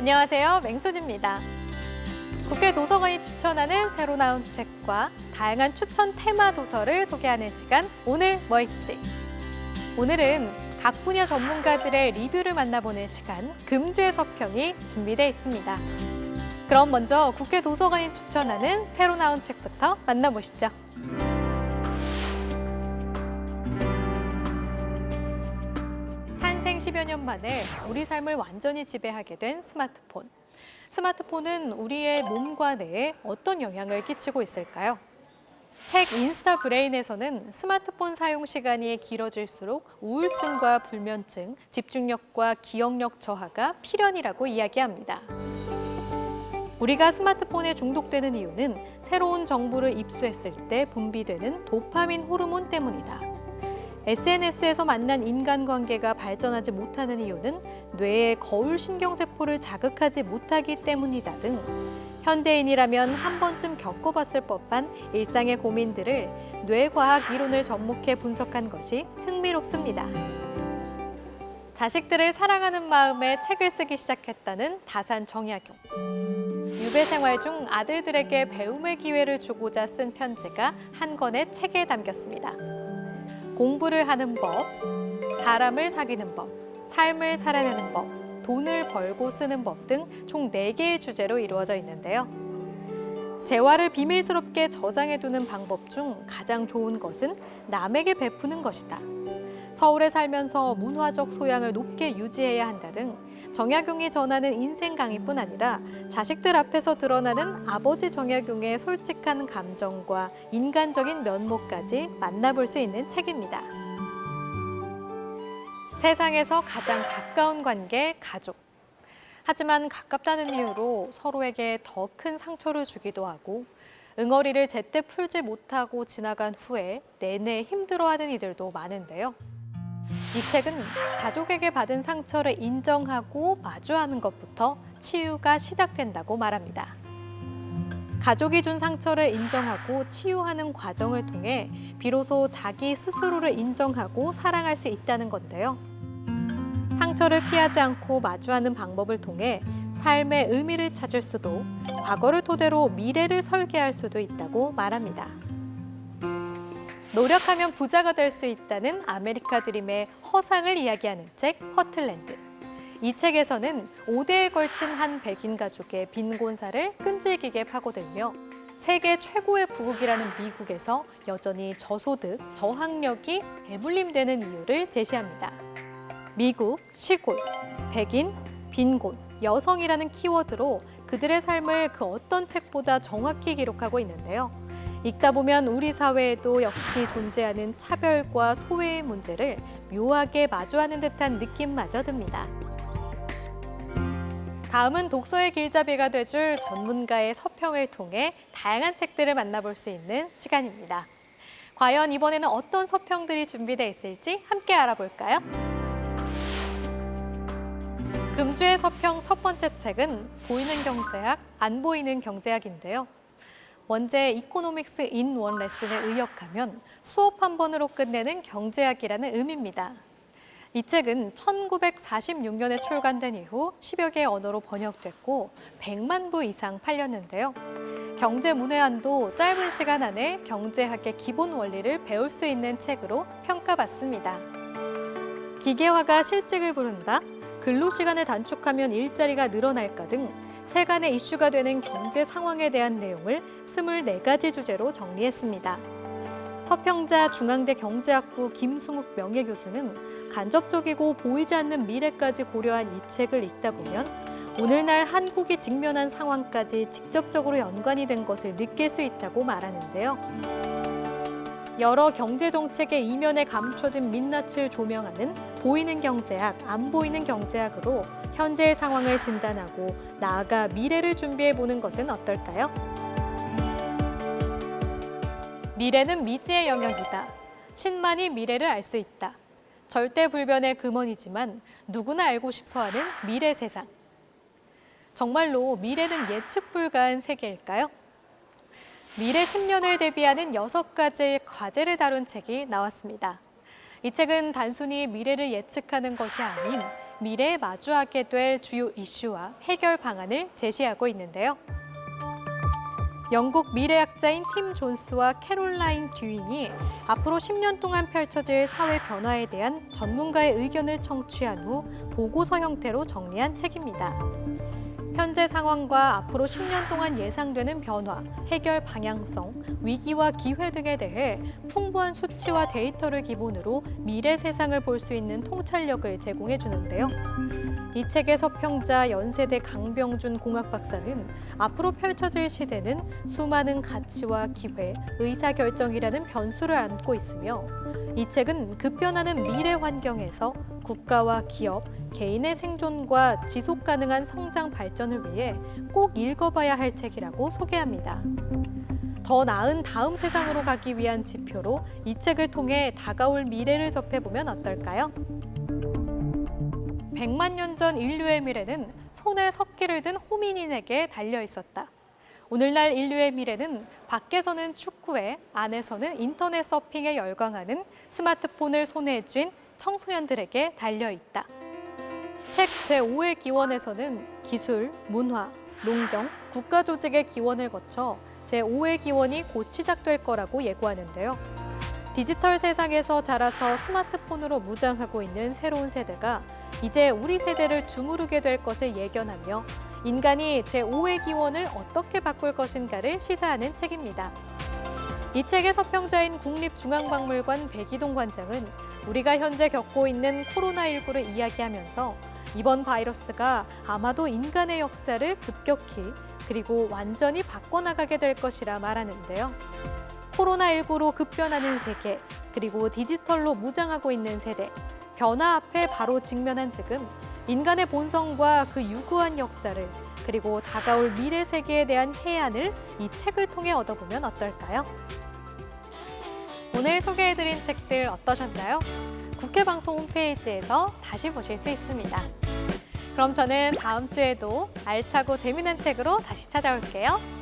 안녕하세요. 맹수지입니다. 국회 도서관이 추천하는 새로 나온 책과 다양한 추천 테마 도서를 소개하는 시간, 오늘 뭐 읽지? 오늘은 각 분야 전문가들의 리뷰를 만나보는 시간, 금주의 서평이 준비되어 있습니다. 그럼 먼저 국회 도서관이 추천하는 새로 나온 책부터 만나보시죠. 탄생 10여 년 만에 우리 삶을 완전히 지배하게 된 스마트폰. 스마트폰은 우리의 몸과 뇌에 어떤 영향을 끼치고 있을까요? 책 인스타 브레인에서는 스마트폰 사용 시간이 길어질수록 우울증과 불면증, 집중력과 기억력 저하가 필연이라고 이야기합니다. 우리가 스마트폰에 중독되는 이유는 새로운 정보를 입수했을 때 분비되는 도파민 호르몬 때문이다. SNS에서 만난 인간관계가 발전하지 못하는 이유는 뇌의 거울 신경세포를 자극하지 못하기 때문이다 등 현대인이라면 한 번쯤 겪어봤을 법한 일상의 고민들을 뇌과학 이론을 접목해 분석한 것이 흥미롭습니다. 자식들을 사랑하는 마음에 책을 쓰기 시작했다는 다산 정약용. 유배 생활 중 아들들에게 배움의 기회를 주고자 쓴 편지가 한 권의 책에 담겼습니다. 공부를 하는 법, 사람을 사귀는 법, 삶을 살아내는 법, 돈을 벌고 쓰는 법 등 총 4개의 주제로 이루어져 있는데요. 재화를 비밀스럽게 저장해두는 방법 중 가장 좋은 것은 남에게 베푸는 것이다. 서울에 살면서 문화적 소양을 높게 유지해야 한다 등 정약용이 전하는 인생 강의뿐 아니라 자식들 앞에서 드러나는 아버지 정약용의 솔직한 감정과 인간적인 면모까지 만나볼 수 있는 책입니다. 세상에서 가장 가까운 관계, 가족. 하지만 가깝다는 이유로 서로에게 더 큰 상처를 주기도 하고 응어리를 제때 풀지 못하고 지나간 후에 내내 힘들어하는 이들도 많은데요. 이 책은 가족에게 받은 상처를 인정하고 마주하는 것부터 치유가 시작된다고 말합니다. 가족이 준 상처를 인정하고 치유하는 과정을 통해 비로소 자기 스스로를 인정하고 사랑할 수 있다는 건데요. 상처를 피하지 않고 마주하는 방법을 통해 삶의 의미를 찾을 수도, 과거를 토대로 미래를 설계할 수도 있다고 말합니다. 노력하면 부자가 될 수 있다는 아메리카 드림의 허상을 이야기하는 책 허틀랜드. 이 책에서는 5대에 걸친 한 백인 가족의 빈곤사를 끈질기게 파고들며 세계 최고의 부국이라는 미국에서 여전히 저소득, 저학력이 대물림되는 이유를 제시합니다. 미국, 시골, 백인, 빈곤, 여성이라는 키워드로 그들의 삶을 그 어떤 책보다 정확히 기록하고 있는데요. 읽다 보면 우리 사회에도 역시 존재하는 차별과 소외의 문제를 묘하게 마주하는 듯한 느낌마저 듭니다. 다음은 독서의 길잡이가 돼줄 전문가의 서평을 통해 다양한 책들을 만나볼 수 있는 시간입니다. 과연 이번에는 어떤 서평들이 준비되어 있을지 함께 알아볼까요? 금주의 서평 첫 번째 책은 보이는 경제학, 안 보이는 경제학인데요. 원제 이코노믹스 인 원 레슨을 의역하면 수업 한 번으로 끝내는 경제학이라는 의미입니다. 이 책은 1946년에 출간된 이후 10여 개의 언어로 번역됐고 100만 부 이상 팔렸는데요. 경제 문외한도 짧은 시간 안에 경제학의 기본 원리를 배울 수 있는 책으로 평가받습니다. 기계화가 실직을 부른다, 근로시간을 단축하면 일자리가 늘어날까 등 세간의 이슈가 되는 경제 상황에 대한 내용을 24가지 주제로 정리했습니다. 서평자 중앙대 경제학부 김승욱 명예교수는 간접적이고 보이지 않는 미래까지 고려한 이 책을 읽다 보면 오늘날 한국이 직면한 상황까지 직접적으로 연관이 된 것을 느낄 수 있다고 말하는데요. 여러 경제정책의 이면에 감춰진 민낯을 조명하는 보이는 경제학, 안 보이는 경제학으로 현재의 상황을 진단하고 나아가 미래를 준비해보는 것은 어떨까요? 미래는 미지의 영역이다. 신만이 미래를 알 수 있다. 절대불변의 금원이지만 누구나 알고 싶어하는 미래 세상. 정말로 미래는 예측 불가한 세계일까요? 미래 10년을 대비하는 6가지의 과제를 다룬 책이 나왔습니다. 이 책은 단순히 미래를 예측하는 것이 아닌 미래에 마주하게 될 주요 이슈와 해결 방안을 제시하고 있는데요. 영국 미래학자인 팀 존스와 캐롤라인 듀잉이 앞으로 10년 동안 펼쳐질 사회 변화에 대한 전문가의 의견을 청취한 후 보고서 형태로 정리한 책입니다. 현재 상황과 앞으로 10년 동안 예상되는 변화, 해결 방향성, 위기와 기회 등에 대해 풍부한 수치와 데이터를 기본으로 미래 세상을 볼 수 있는 통찰력을 제공해 주는데요. 이 책의 서평자 연세대 강병준 공학 박사는 앞으로 펼쳐질 시대는 수많은 가치와 기회, 의사결정이라는 변수를 안고 있으며 이 책은 급변하는 미래 환경에서 국가와 기업, 개인의 생존과 지속 가능한 성장 발전을 위해 꼭 읽어봐야 할 책이라고 소개합니다. 더 나은 다음 세상으로 가기 위한 지표로 이 책을 통해 다가올 미래를 접해보면 어떨까요? 100만 년 전 인류의 미래는 손에 석기를 든 호미닌에게 달려 있었다. 오늘날 인류의 미래는 밖에서는 축구에, 안에서는 인터넷 서핑에 열광하는 스마트폰을 손에 쥔 청소년들에게 달려 있다. 책 제5의 기원에서는 기술, 문화, 농경, 국가 조직의 기원을 거쳐 제5의 기원이 곧 시작될 거라고 예고하는데요. 디지털 세상에서 자라서 스마트폰으로 무장하고 있는 새로운 세대가 이제 우리 세대를 주무르게 될 것을 예견하며 인간이 제5의 기원을 어떻게 바꿀 것인가를 시사하는 책입니다. 이 책의 서평자인 국립중앙박물관 백이동 관장은 우리가 현재 겪고 있는 코로나19를 이야기하면서 이번 바이러스가 아마도 인간의 역사를 급격히 그리고 완전히 바꿔나가게 될 것이라 말하는데요. 코로나19로 급변하는 세계, 그리고 디지털로 무장하고 있는 세대, 변화 앞에 바로 직면한 지금 인간의 본성과 그 유구한 역사를 그리고 다가올 미래 세계에 대한 해안을 이 책을 통해 얻어보면 어떨까요? 오늘 소개해드린 책들 어떠셨나요? 국회 방송 홈페이지에서 다시 보실 수 있습니다. 그럼 저는 다음 주에도 알차고 재미난 책으로 다시 찾아올게요.